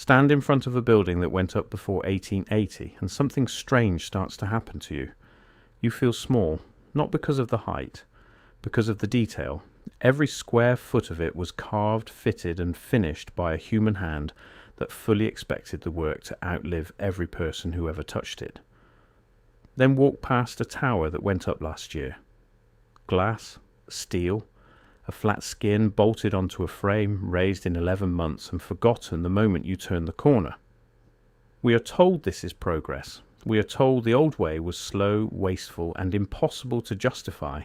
Stand in front of a building that went up before 1880 and something strange starts to happen to you. You feel small, not because of the height, because of the detail. Every square foot of it was carved, fitted and finished by a human hand that fully expected the work to outlive every person who ever touched it. Then walk past a tower that went up last year. Glass, steel, a flat skin bolted onto a frame, raised in 11 months and forgotten the moment you turn the corner. We are told this is progress. We are told the old way was slow, wasteful and impossible to justify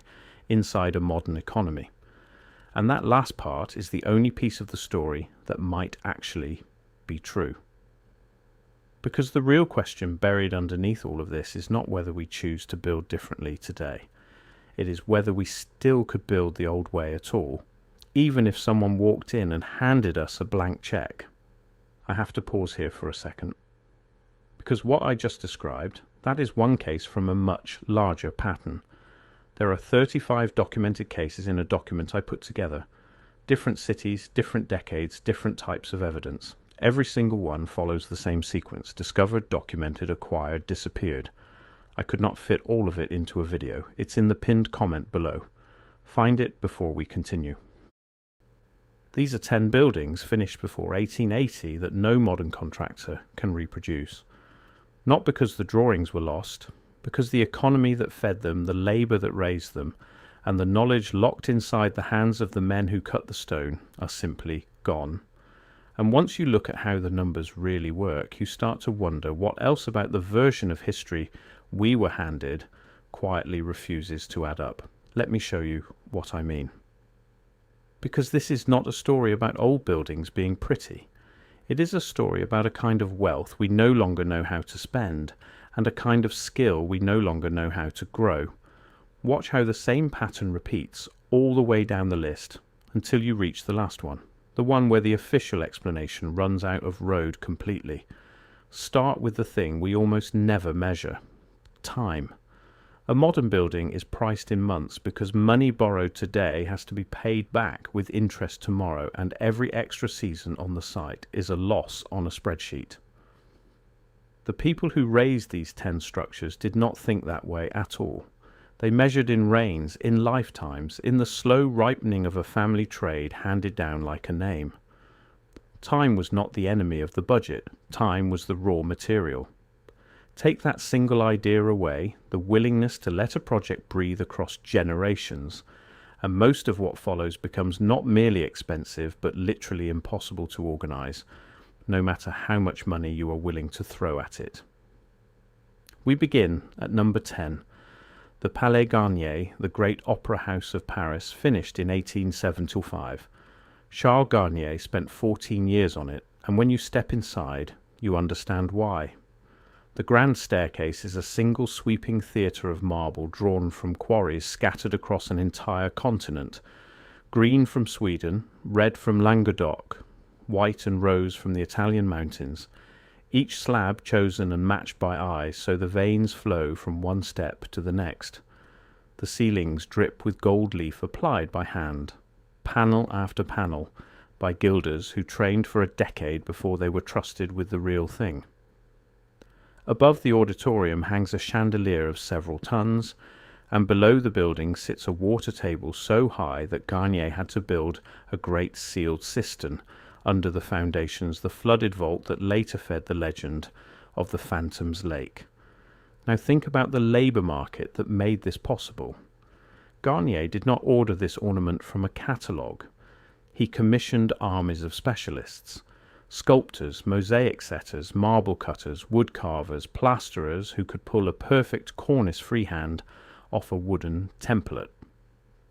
inside a modern economy. And that last part is the only piece of the story that might actually be true. Because the real question buried underneath all of this is not whether we choose to build differently today. It is whether we still could build the old way at all, even if someone walked in and handed us a blank check. I have to pause here for a second. Because what I just described, that is one case from a much larger pattern. There are 35 documented cases in a document I put together. Different cities, different decades, different types of evidence. Every single one follows the same sequence: discovered, documented, acquired, disappeared. I could not fit all of it into a video. It's in the pinned comment below. Find it before we continue. These are 10 buildings finished before 1880 that no modern contractor can reproduce. Not because the drawings were lost, because the economy that fed them, the labour that raised them, and the knowledge locked inside the hands of the men who cut the stone are simply gone. And once you look at how the numbers really work, you start to wonder what else about the version of history we were handed quietly refuses to add up. Let me show you what I mean. Because this is not a story about old buildings being pretty. It is a story about a kind of wealth we no longer know how to spend, and a kind of skill we no longer know how to grow. Watch how the same pattern repeats all the way down the list until you reach the last one, the one where the official explanation runs out of road completely. Start with the thing we almost never measure: time. A modern building is priced in months because money borrowed today has to be paid back with interest tomorrow, and every extra season on the site is a loss on a spreadsheet. The people who raised these 10 structures did not think that way at all. They measured in reigns, in lifetimes, in the slow ripening of a family trade handed down like a name. Time was not the enemy of the budget. Time was the raw material. Take that single idea away, the willingness to let a project breathe across generations, and most of what follows becomes not merely expensive, but literally impossible to organize, no matter how much money you are willing to throw at it. We begin at number 10, the Palais Garnier, the great opera house of Paris, finished in 1875. Charles Garnier spent 14 years on it, and when you step inside, you understand why. The grand staircase is a single sweeping theatre of marble drawn from quarries scattered across an entire continent. Green from Sweden, red from Languedoc, white and rose from the Italian mountains. Each slab chosen and matched by eye, so the veins flow from one step to the next. The ceilings drip with gold leaf applied by hand, panel after panel, by gilders who trained for a decade before they were trusted with the real thing. Above the auditorium hangs a chandelier of several tons, and below the building sits a water table so high that Garnier had to build a great sealed cistern under the foundations, the flooded vault that later fed the legend of the Phantom's Lake. Now think about the labour market that made this possible. Garnier did not order this ornament from a catalogue. He commissioned armies of specialists. Sculptors, mosaic setters, marble cutters, wood carvers, plasterers who could pull a perfect cornice freehand off a wooden template.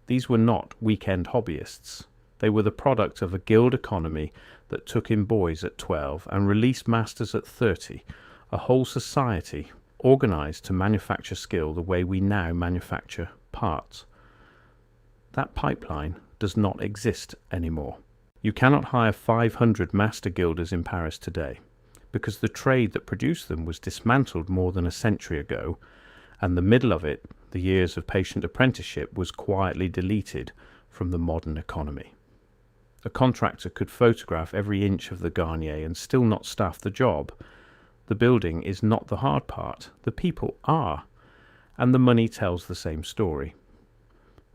These were not weekend hobbyists. They were the product of a guild economy that took in boys at 12 and released masters at 30, a whole society organized to manufacture skill the way we now manufacture parts. That pipeline does not exist anymore. You cannot hire 500 master gilders in Paris today, because the trade that produced them was dismantled more than a century ago, and the middle of it, the years of patient apprenticeship, was quietly deleted from the modern economy. A contractor could photograph every inch of the Garnier and still not staff the job. The building is not the hard part, the people are, and the money tells the same story.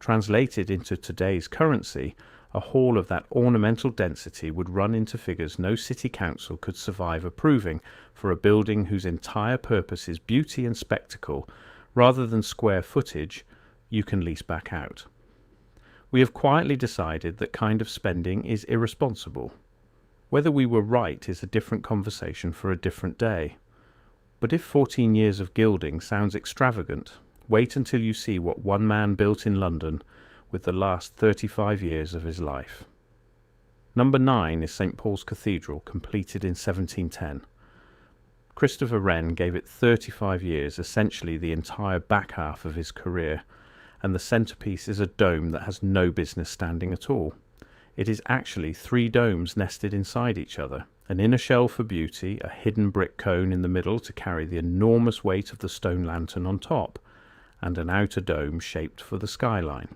Translated into today's currency, a hall of that ornamental density would run into figures no city council could survive approving for a building whose entire purpose is beauty and spectacle, rather than square footage you can lease back out. We have quietly decided that kind of spending is irresponsible. Whether we were right is a different conversation for a different day. But if 14 years of gilding sounds extravagant, wait until you see what one man built in London with the last 35 years of his life. Number 9 is St. Paul's Cathedral, completed in 1710. Christopher Wren gave it 35 years, essentially the entire back half of his career, and the centrepiece is a dome that has no business standing at all. It is actually 3 domes nested inside each other, an inner shell for beauty, a hidden brick cone in the middle to carry the enormous weight of the stone lantern on top, and an outer dome shaped for the skyline.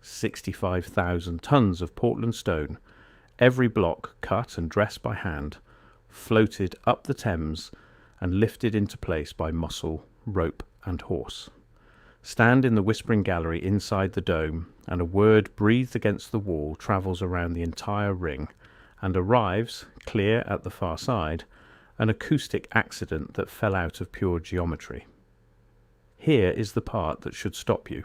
65,000 tons of Portland stone, every block cut and dressed by hand, floated up the Thames and lifted into place by muscle, rope and horse. Stand in the whispering gallery inside the dome, and a word breathed against the wall travels around the entire ring, and arrives, clear at the far side, an acoustic accident that fell out of pure geometry. Here is the part that should stop you.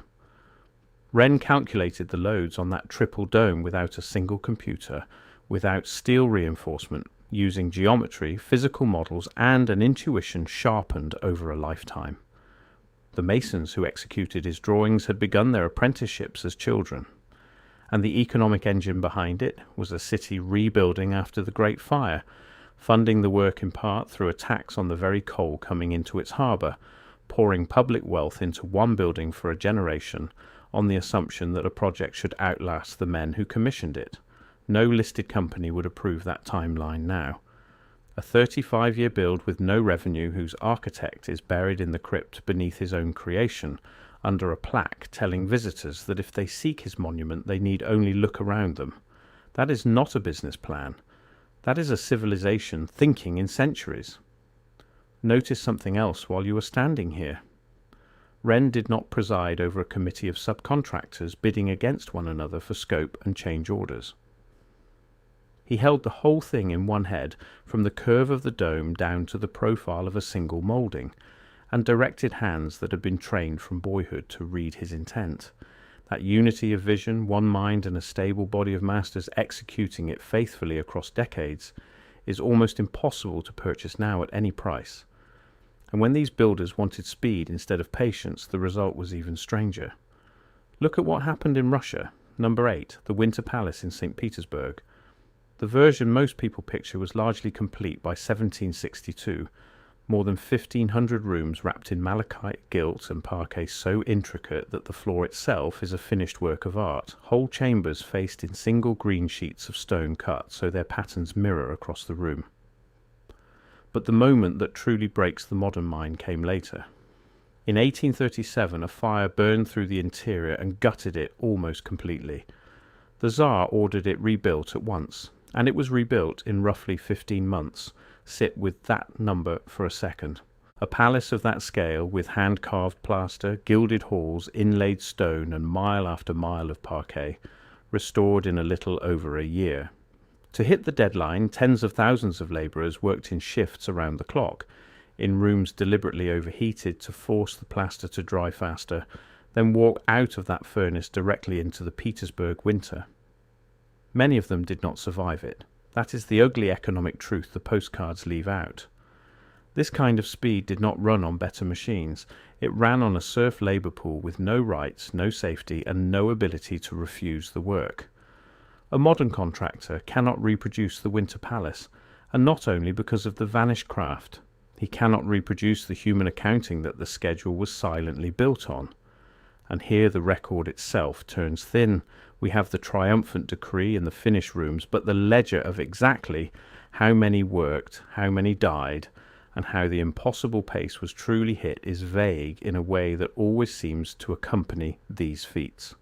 Wren calculated the loads on that triple dome without a single computer, without steel reinforcement, using geometry, physical models, and an intuition sharpened over a lifetime. The masons who executed his drawings had begun their apprenticeships as children, and the economic engine behind it was a city rebuilding after the Great Fire, funding the work in part through a tax on the very coal coming into its harbour, pouring public wealth into one building for a generation on the assumption that a project should outlast the men who commissioned it. No listed company would approve that timeline now. A 35-year build with no revenue, whose architect is buried in the crypt beneath his own creation, under a plaque telling visitors that if they seek his monument they need only look around them. That is not a business plan. That is a civilization thinking in centuries. Notice something else while you are standing here. Wren did not preside over a committee of subcontractors bidding against one another for scope and change orders. He held the whole thing in one head, from the curve of the dome down to the profile of a single moulding, and directed hands that had been trained from boyhood to read his intent. That unity of vision, one mind and a stable body of masters executing it faithfully across decades, is almost impossible to purchase now at any price. And when these builders wanted speed instead of patience, the result was even stranger. Look at what happened in Russia. Number 8, the Winter Palace in St. Petersburg. The version most people picture was largely complete by 1762, more than 1,500 rooms wrapped in malachite gilt and parquet so intricate that the floor itself is a finished work of art, whole chambers faced in single green sheets of stone cut so their patterns mirror across the room. But the moment that truly breaks the modern mind came later. In 1837 a fire burned through the interior and gutted it almost completely. The Tsar ordered it rebuilt at once, and it was rebuilt in roughly 15 months. Sit with that number for a second. A palace of that scale, with hand-carved plaster, gilded halls, inlaid stone, and mile after mile of parquet, restored in a little over a year. To hit the deadline, tens of thousands of labourers worked in shifts around the clock, in rooms deliberately overheated to force the plaster to dry faster, then walk out of that furnace directly into the Petersburg winter. Many of them did not survive it. That is the ugly economic truth the postcards leave out. This kind of speed did not run on better machines. It ran on a serf labour pool with no rights, no safety, and no ability to refuse the work. A modern contractor cannot reproduce the Winter Palace, and not only because of the vanished craft. He cannot reproduce the human accounting that the schedule was silently built on. And here the record itself turns thin. We have the triumphant decree in the finished rooms, but the ledger of exactly how many worked, how many died, and how the impossible pace was truly hit is vague in a way that always seems to accompany these feats.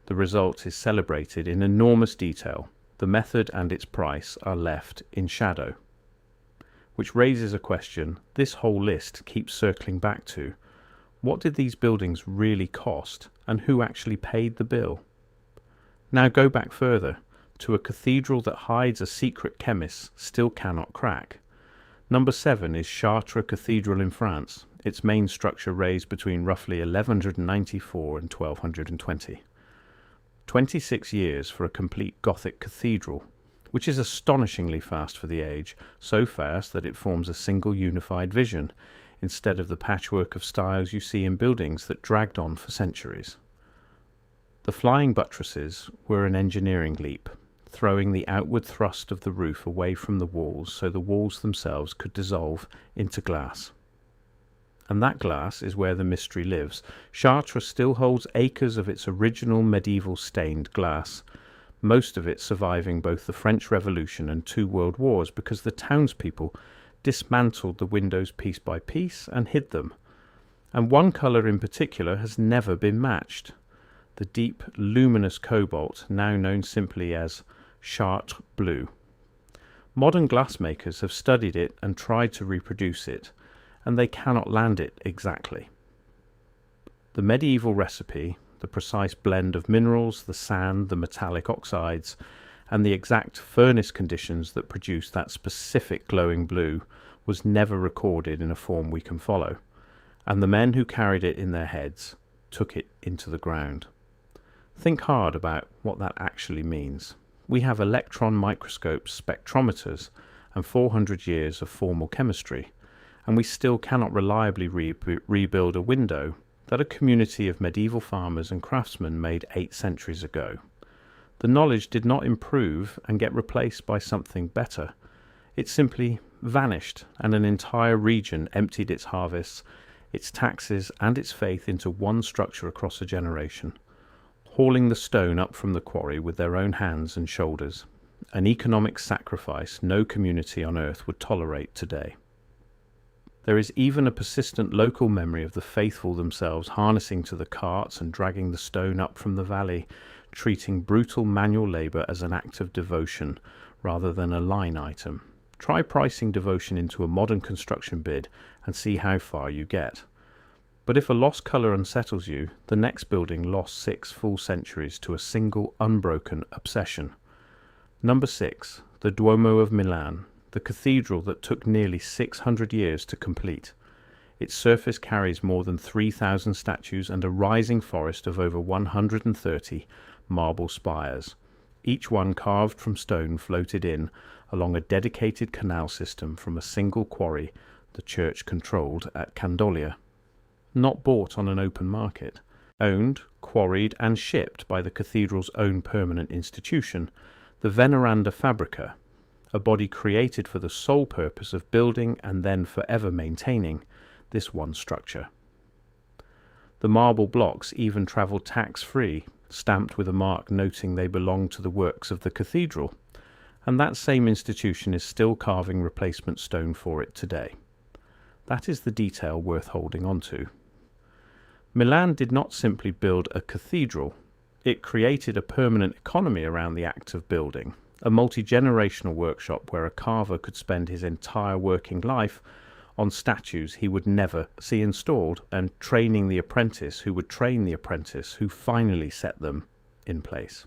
The result is celebrated in enormous detail, The method and its price are left in shadow. Which raises a question this whole list keeps circling back to. What did these buildings really cost, and who actually paid the bill? Now go back further, to a cathedral that hides a secret chemist still cannot crack. Number 7 is Chartres Cathedral in France, its main structure raised between roughly 1194 and 1220. 26 years for a complete Gothic cathedral, which is astonishingly fast for the age, so fast that it forms a single unified vision, instead of the patchwork of styles you see in buildings that dragged on for centuries. The flying buttresses were an engineering leap, throwing the outward thrust of the roof away from the walls so the walls themselves could dissolve into glass. And that glass is where the mystery lives. Chartres still holds acres of its original medieval stained glass, most of it surviving both the French Revolution and 2 world wars because the townspeople dismantled the windows piece by piece and hid them. And one colour in particular has never been matched. The deep, luminous cobalt, now known simply as Chartres blue. Modern glassmakers have studied it and tried to reproduce it, and they cannot land it exactly. The medieval recipe, the precise blend of minerals, the sand, the metallic oxides, and the exact furnace conditions that produce that specific glowing blue, was never recorded in a form we can follow, and the men who carried it in their heads took it into the ground. Think hard about what that actually means. We have electron microscopes, spectrometers, and 400 years of formal chemistry, and we still cannot reliably rebuild a window that a community of medieval farmers and craftsmen made 8 centuries ago. The knowledge did not improve and get replaced by something better. It simply vanished, and an entire region emptied its harvests, its taxes, and its faith into one structure across a generation, hauling the stone up from the quarry with their own hands and shoulders, an economic sacrifice no community on earth would tolerate today. There is even a persistent local memory of the faithful themselves harnessing to the carts and dragging the stone up from the valley, treating brutal manual labour as an act of devotion rather than a line item. Try pricing devotion into a modern construction bid and see how far you get. But if a lost colour unsettles you, the next building lost 6 full centuries to a single unbroken obsession. Number 6, the Duomo of Milan, the cathedral that took nearly 600 years to complete. Its surface carries more than 3,000 statues and a rising forest of over 130 marble spires, each one carved from stone floated in along a dedicated canal system from a single quarry the church controlled at Candolia. Not bought on an open market, owned, quarried and shipped by the cathedral's own permanent institution, the Veneranda Fabrica, a body created for the sole purpose of building and then forever maintaining this one structure. The marble blocks even travelled tax-free, stamped with a mark noting they belonged to the works of the cathedral, and that same institution is still carving replacement stone for it today. That is the detail worth holding on to. Milan did not simply build a cathedral, it created a permanent economy around the act of building, a multi-generational workshop where a carver could spend his entire working life on statues he would never see installed and training the apprentice who would train the apprentice who finally set them in place.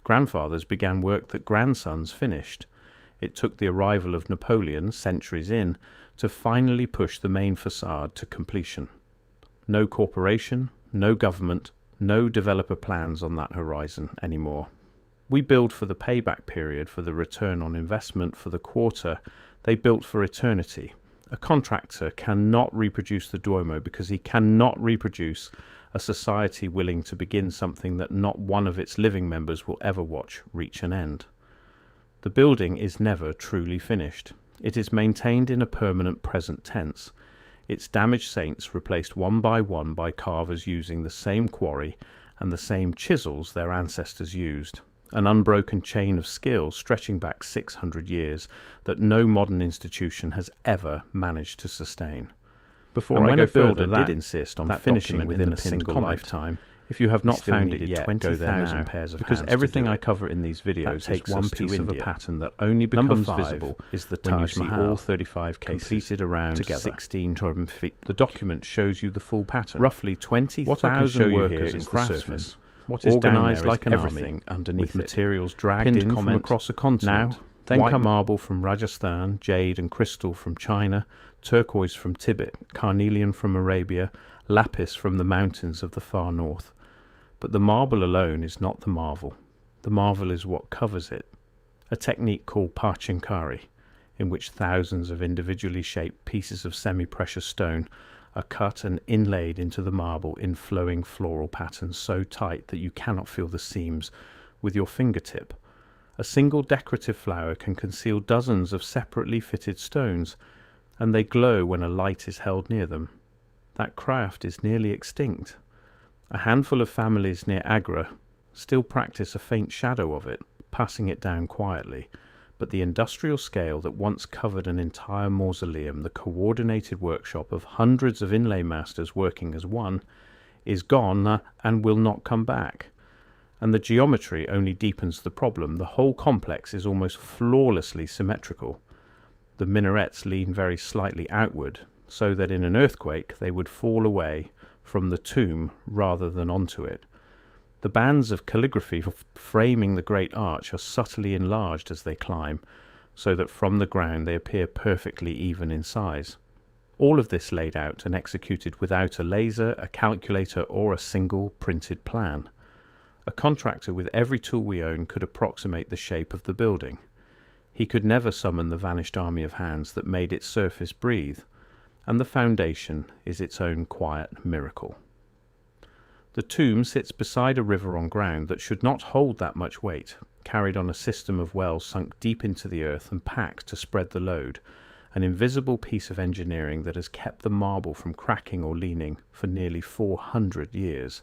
Grandfathers began work that grandsons finished. It took the arrival of Napoleon, centuries in, to finally push the main facade to completion. No corporation, no government, no developer plans on that horizon anymore. We build for the payback period, for the return on investment, for the quarter. They built for eternity. A contractor cannot reproduce the Duomo because he cannot reproduce a society willing to begin something that not one of its living members will ever watch reach an end. The building is never truly finished. It is maintained in a permanent present tense. Its damaged saints replaced one by carvers using the same quarry and the same chisels their ancestors used. An unbroken chain of skill stretching back 600 years that no modern institution has ever managed to sustain. Before I go further, did insist on finishing within a single lifetime. If you have not still found need it it yet, yet, go go there there now, now, pairs of because hands everything to do I it. cover in these That videos takes is one us to piece of a India. pattern that only Number becomes 5 visible is the when you Taj see Mahal, all 35 cases completed around together. 16 feet. The document shows you the full pattern. roughly What I can show 20,000 you here workers is and the craftsmen. surface. What is down Organised there is like an everything army, underneath with it. materials dragged Pinned in from comment, across a continent. Now, then White marble from Rajasthan, jade and crystal from China, turquoise from Tibet, carnelian from Arabia, lapis from the mountains of the far north. But the marble alone is not the marvel. The marvel is what covers it. A technique called parchinkari, in which thousands of individually shaped pieces of semi-precious stone are cut and inlaid into the marble in flowing floral patterns so tight that you cannot feel the seams with your fingertip. A single decorative flower can conceal dozens of separately fitted stones, and they glow when a light is held near them. That craft is nearly extinct. A handful of families near Agra still practice a faint shadow of it, passing it down quietly, but the industrial scale that once covered an entire mausoleum, the coordinated workshop of hundreds of inlay masters working as one, is gone and will not come back. And the geometry only deepens the problem. The whole complex is almost flawlessly symmetrical. The minarets lean very slightly outward, so that in an earthquake they would fall away from the tomb rather than onto it. The bands of calligraphy framing the great arch are subtly enlarged as they climb, so that from the ground they appear perfectly even in size. All of this laid out and executed without a laser, a calculator, or a single printed plan. A contractor with every tool we own could approximate the shape of the building. He could never summon the vanished army of hands that made its surface breathe, and the foundation is its own quiet miracle. The tomb sits beside a river on ground that should not hold that much weight, carried on a system of wells sunk deep into the earth and packed to spread the load, an invisible piece of engineering that has kept the marble from cracking or leaning for nearly 400 years.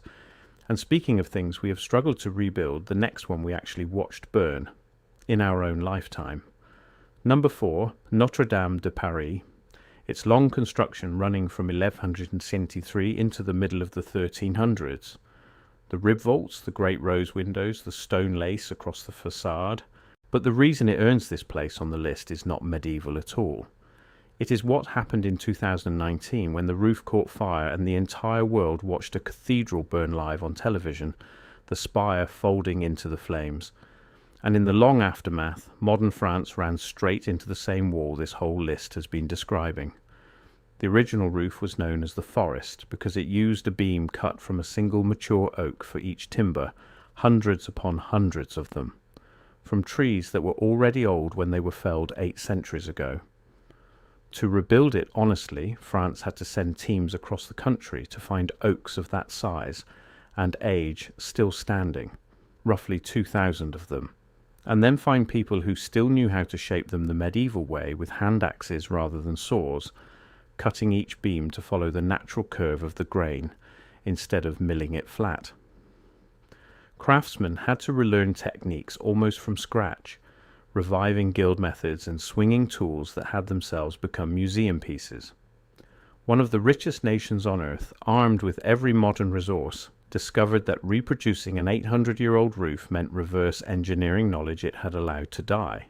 And speaking of things we have struggled to rebuild, the next one we actually watched burn in our own lifetime. Number 4, Notre-Dame de Paris. Its long construction running from 1173 into the middle of the 1300s. The rib vaults, the great rose windows, the stone lace across the facade. But the reason it earns this place on the list is not medieval at all. It is what happened in 2019 when the roof caught fire and the entire world watched a cathedral burn live on television, the spire folding into the flames. And in the long aftermath, modern France ran straight into the same wall this whole list has been describing. The original roof was known as the forest because it used a beam cut from a single mature oak for each timber, hundreds upon hundreds of them, from trees that were already old when they were felled 8 centuries ago. To rebuild it honestly, France had to send teams across the country to find oaks of that size and age still standing, roughly 2,000 of them, and then find people who still knew how to shape them the medieval way with hand axes rather than saws, cutting each beam to follow the natural curve of the grain instead of milling it flat. Craftsmen had to relearn techniques almost from scratch, reviving guild methods and swinging tools that had themselves become museum pieces. One of the richest nations on earth, armed with every modern resource, discovered that reproducing an 800-year-old roof meant reverse engineering knowledge it had allowed to die.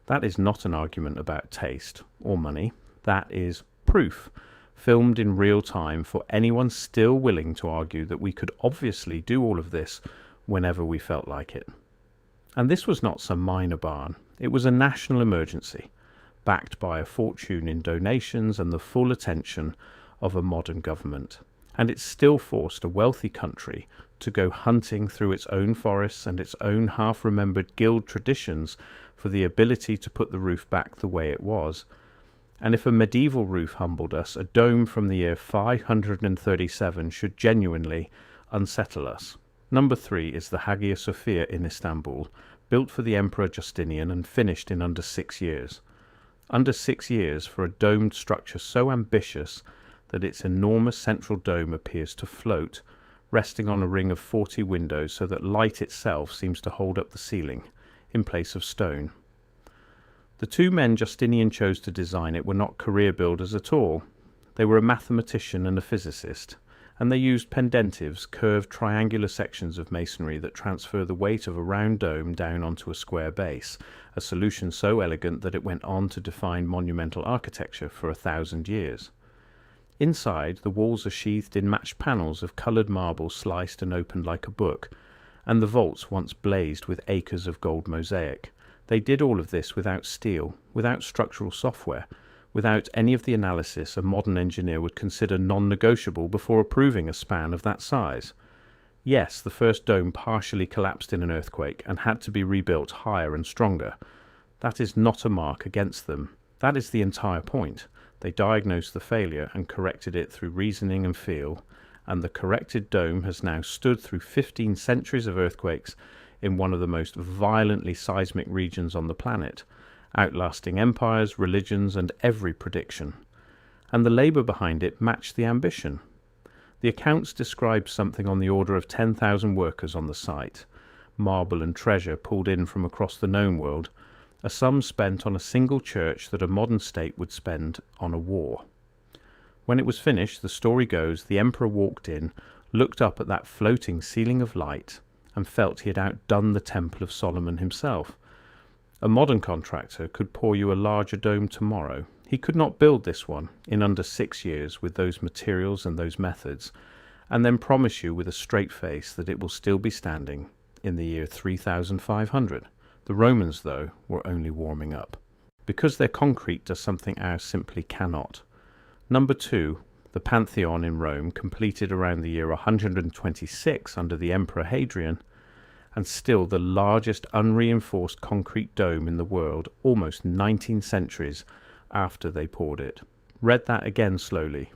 That is not an argument about taste or money. That is proof, filmed in real time for anyone still willing to argue that we could obviously do all of this whenever we felt like it. And this was not some minor barn. It was a national emergency, backed by a fortune in donations and the full attention of a modern government. And it still forced a wealthy country to go hunting through its own forests and its own half-remembered guild traditions for the ability to put the roof back the way it was. And if a medieval roof humbled us, a dome from the year 537 should genuinely unsettle us. Number 3 is the Hagia Sophia in Istanbul, built for the Emperor Justinian and finished in under 6 years. Under 6 years for a domed structure so ambitious that its enormous central dome appears to float, resting on a ring of 40 windows so that light itself seems to hold up the ceiling, in place of stone. The 2 men Justinian chose to design it were not career builders at all. They were a mathematician and a physicist, and they used pendentives, curved triangular sections of masonry that transfer the weight of a round dome down onto a square base, a solution so elegant that it went on to define monumental architecture for 1,000 years. Inside, the walls are sheathed in matched panels of coloured marble sliced and opened like a book, and the vaults once blazed with acres of gold mosaic. They did all of this without steel, without structural software, without any of the analysis a modern engineer would consider non-negotiable before approving a span of that size. Yes, the first dome partially collapsed in an earthquake and had to be rebuilt higher and stronger. That is not a mark against them. That is the entire point. They diagnosed the failure and corrected it through reasoning and feel, and the corrected dome has now stood through 15 centuries of earthquakes in one of the most violently seismic regions on the planet, outlasting empires, religions, and every prediction. And the labour behind it matched the ambition. The accounts describe something on the order of 10,000 workers on the site, marble and treasure pulled in from across the known world, a sum spent on a single church that a modern state would spend on a war. When it was finished, the story goes, the emperor walked in, looked up at that floating ceiling of light, and felt he had outdone the Temple of Solomon himself. A modern contractor could pour you a larger dome tomorrow. He could not build this one in under 6 years with those materials and those methods, and then promise you with a straight face that it will still be standing in the year 3500. The Romans, though, were only warming up, because their concrete does something ours simply cannot. Number 2, the Pantheon in Rome, completed around the year 126 under the Emperor Hadrian, and still the largest unreinforced concrete dome in the world, almost 19 centuries after they poured it. Read that again slowly.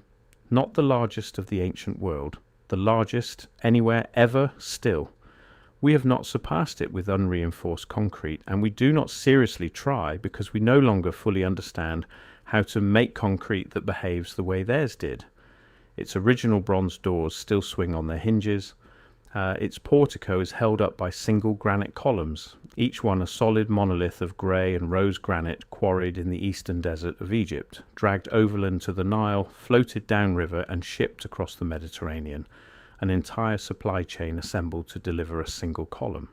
Not the largest of the ancient world, the largest anywhere ever still. We have not surpassed it with unreinforced concrete, and we do not seriously try because we no longer fully understand how to make concrete that behaves the way theirs did. Its original bronze doors still swing on their hinges. Its portico is held up by single granite columns, each one a solid monolith of grey and rose granite quarried in the eastern desert of Egypt, dragged overland to the Nile, floated downriver and shipped across the Mediterranean, an entire supply chain assembled to deliver a single column.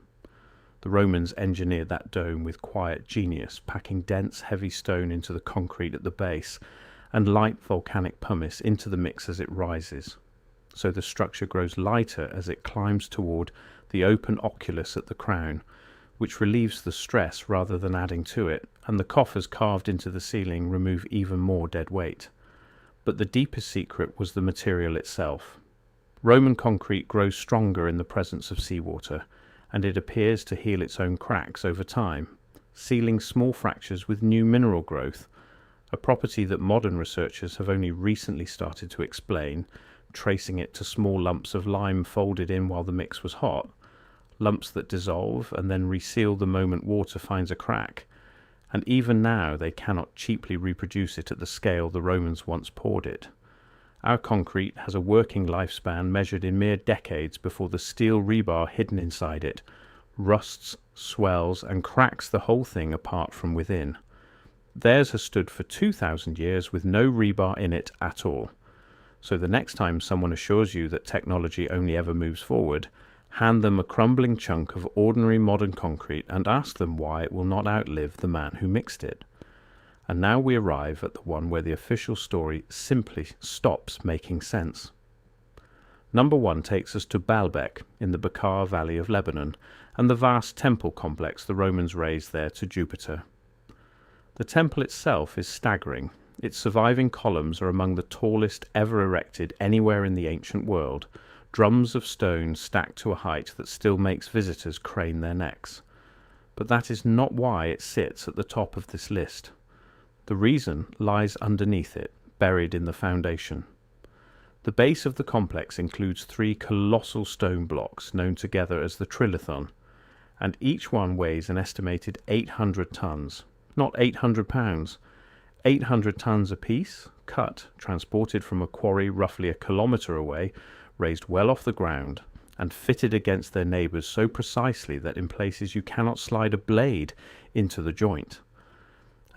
The Romans engineered that dome with quiet genius, packing dense, heavy stone into the concrete at the base and light volcanic pumice into the mix as it rises. So the structure grows lighter as it climbs toward the open oculus at the crown, which relieves the stress rather than adding to it, and the coffers carved into the ceiling remove even more dead weight. But the deepest secret was the material itself. Roman concrete grows stronger in the presence of seawater, and it appears to heal its own cracks over time, sealing small fractures with new mineral growth, a property that modern researchers have only recently started to explain, tracing it to small lumps of lime folded in while the mix was hot, lumps that dissolve and then reseal the moment water finds a crack, and even now they cannot cheaply reproduce it at the scale the Romans once poured it. Our concrete has a working lifespan measured in mere decades before the steel rebar hidden inside it rusts, swells, and cracks the whole thing apart from within. Theirs has stood for 2,000 years with no rebar in it at all. So the next time someone assures you that technology only ever moves forward, hand them a crumbling chunk of ordinary modern concrete and ask them why it will not outlive the man who mixed it. And now we arrive at the one where the official story simply stops making sense. Number 1 takes us to Baalbek in the Bekaa Valley of Lebanon, and the vast temple complex the Romans raised there to Jupiter. The temple itself is staggering. Its surviving columns are among the tallest ever erected anywhere in the ancient world, drums of stone stacked to a height that still makes visitors crane their necks. But that is not why it sits at the top of this list. The reason lies underneath it, buried in the foundation. The base of the complex includes 3 colossal stone blocks known together as the Trilithon, and each one weighs an estimated 800 tons, not 800 pounds. 800 tons apiece, cut, transported from a quarry roughly a kilometre away, raised well off the ground, and fitted against their neighbours so precisely that in places you cannot slide a blade into the joint.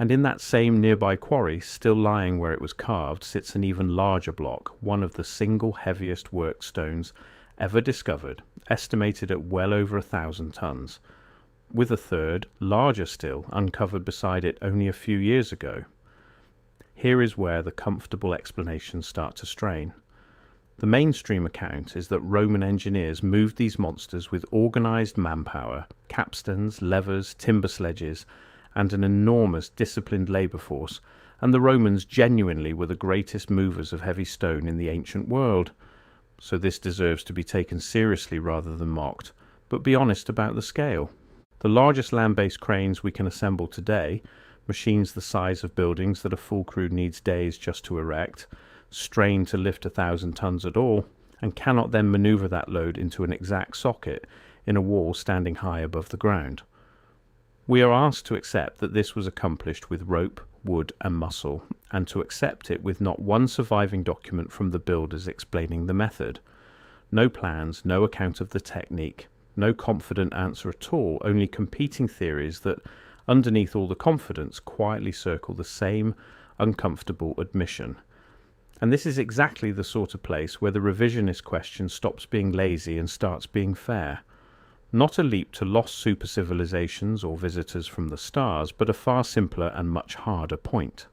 And in that same nearby quarry, still lying where it was carved, sits an even larger block, one of the single heaviest work stones ever discovered, estimated at well over 1,000 tons, with a third, larger still, uncovered beside it only a few years ago. Here is where the comfortable explanations start to strain. The mainstream account is that Roman engineers moved these monsters with organised manpower, capstans, levers, timber sledges, and an enormous disciplined labour force, and the Romans genuinely were the greatest movers of heavy stone in the ancient world. So this deserves to be taken seriously rather than mocked, but be honest about the scale. The largest land-based cranes we can assemble today, machines the size of buildings that a full crew needs days just to erect, strain to lift 1,000 tons at all, and cannot then manoeuvre that load into an exact socket in a wall standing high above the ground. We are asked to accept that this was accomplished with rope, wood and muscle, and to accept it with not one surviving document from the builders explaining the method. No plans, no account of the technique, no confident answer at all, only competing theories that, underneath all the confidence, quietly circle the same uncomfortable admission. And this is exactly the sort of place where the revisionist question stops being lazy and starts being fair. Not a leap to lost super-civilizations or visitors from the stars, but a far simpler and much harder point.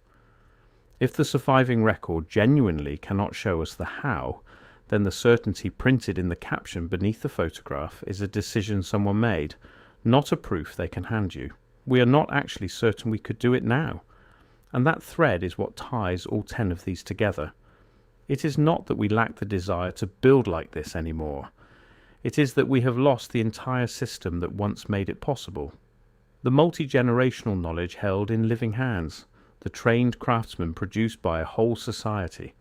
If the surviving record genuinely cannot show us the how, then the certainty printed in the caption beneath the photograph is a decision someone made, not a proof they can hand you. We are not actually certain we could do it now. And that thread is what ties all 10 of these together. It is not that we lack the desire to build like this anymore. It is that we have lost the entire system that once made it possible. The multi-generational knowledge held in living hands, the trained craftsmen produced by a whole society,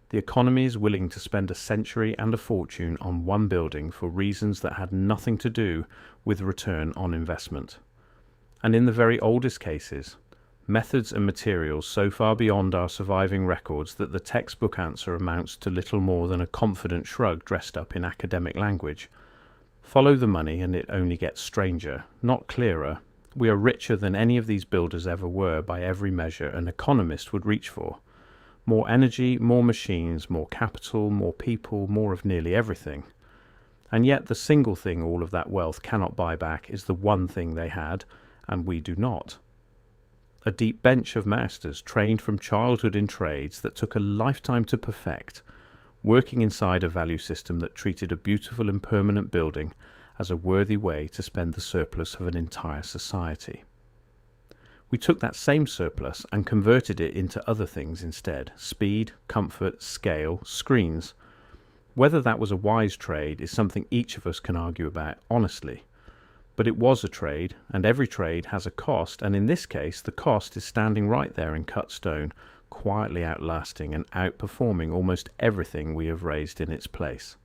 the economies willing to spend a century and a fortune on one building for reasons that had nothing to do with return on investment. And in the very oldest cases, methods and materials so far beyond our surviving records that the textbook answer amounts to little more than a confident shrug dressed up in academic language. Follow the money and it only gets stranger, not clearer. We are richer than any of these builders ever were by every measure an economist would reach for. More energy, more machines, more capital, more people, more of nearly everything. And yet the single thing all of that wealth cannot buy back is the one thing they had, and we do not. A deep bench of masters trained from childhood in trades that took a lifetime to perfect, working inside a value system that treated a beautiful and permanent building as a worthy way to spend the surplus of an entire society. We took that same surplus and converted it into other things instead: speed, comfort, scale, screens. Whether that was a wise trade is something each of us can argue about honestly. But it was a trade, and every trade has a cost, and in this case the cost is standing right there in cut stone, quietly outlasting and outperforming almost everything we have raised in its place.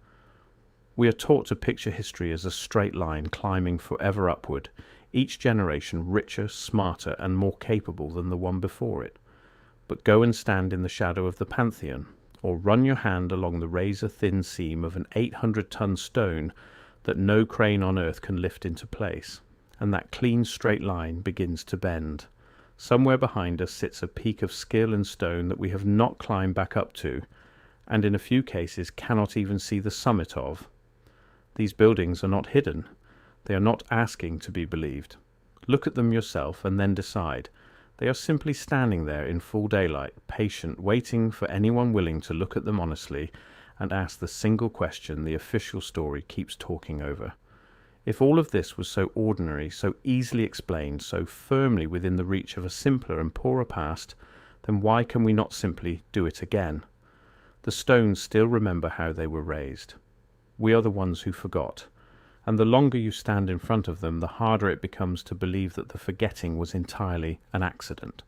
We are taught to picture history as a straight line climbing forever upward, each generation richer, smarter and more capable than the one before it. But go and stand in the shadow of the Pantheon, or run your hand along the razor-thin seam of an 800-ton stone that no crane on earth can lift into place, and that clean straight line begins to bend. Somewhere behind us sits a peak of skill and stone that we have not climbed back up to, and in a few cases cannot even see the summit of. These buildings are not hidden. They are not asking to be believed. Look at them yourself and then decide. They are simply standing there in full daylight, patient, waiting for anyone willing to look at them honestly and ask the single question the official story keeps talking over. If all of this was so ordinary, so easily explained, so firmly within the reach of a simpler and poorer past, then why can we not simply do it again? The stones still remember how they were raised. We are the ones who forgot, and the longer you stand in front of them, the harder it becomes to believe that the forgetting was entirely an accident.